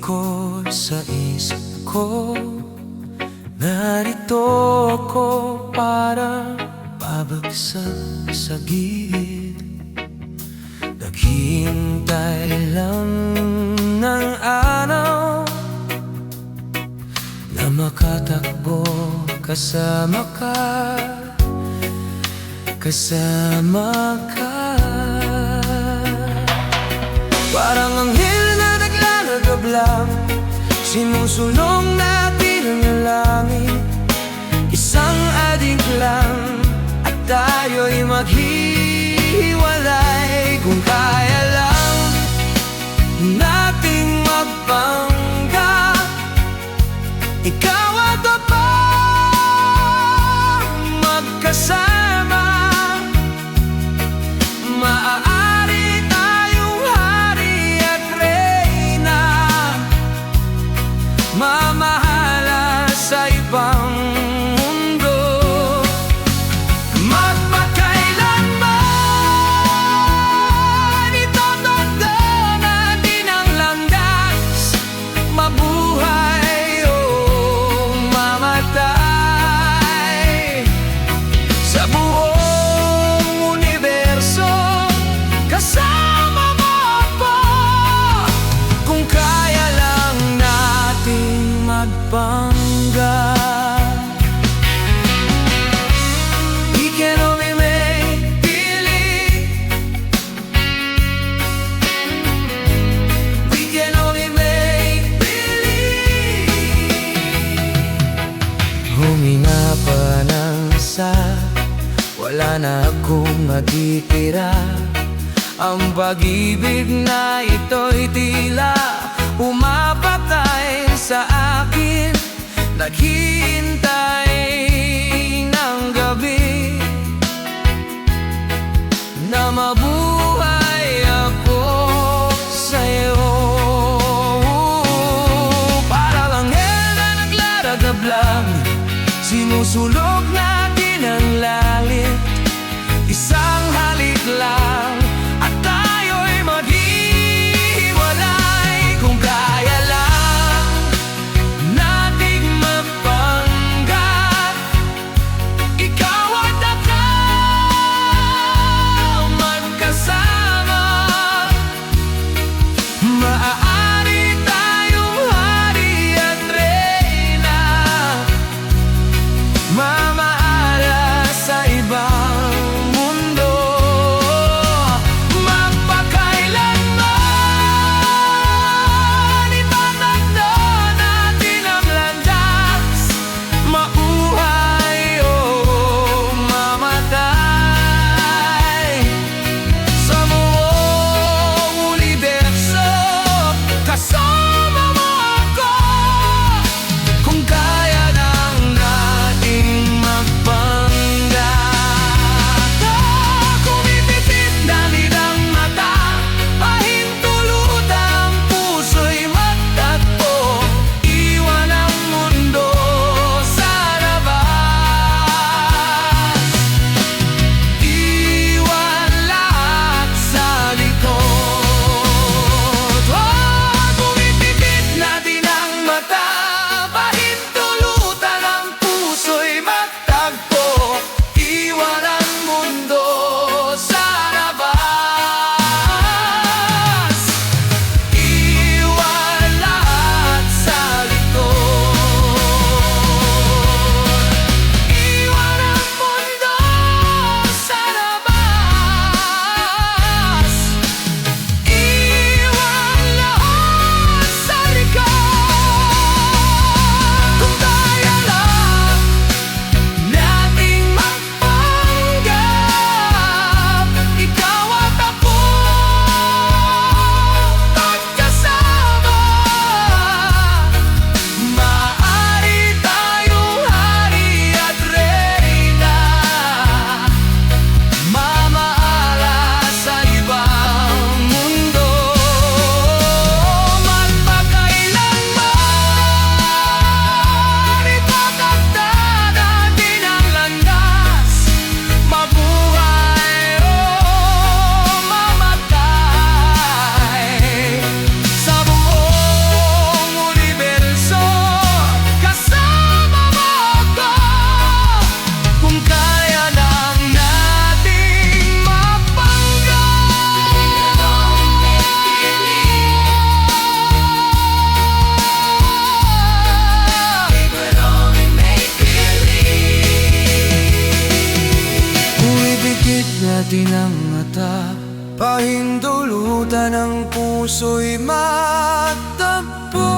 ko sa isip ko, narito ako para pabagsak sa gilid. Naghihintay lang ng araw na makatakbo kasama ka, kasama ka. Parang anghel na naglalagab lang, sinusulong natin ang langit. Isang adik lang at tayo'y maghihiwalay. Kung kaya lang nating magpanggap, ikaw at ako magkasama. Maaari tayong hari at reyna, mamahala sa ibang mundo. Magpakailanman itotondo natin ang landas, mabuhay o mamatay. Sa buong universo kasama mo ako, kung kaya lang nating magpanggap. We can only make believe, we can only make believe. Huminga pa ng isa, wala na akong matitira. Ang pag-ibig na ito'y tila umapatay sa akin. Naghihintay ng gabi na mabuhay ako sa'yo. Para lang na naglaragab lang, sinusulog natin ang langit. Isang halik lang at tayo'y maghihiwalay. Kung kaya lang nating magpanggap, ikaw at ako magkasama. Maaari tayong hari at reyna, mamahala sa ibang mundo. Magpakailanman itotondo natin ang landas, mabuhay o mamatay. Sa buong universo puso'y magtagpo.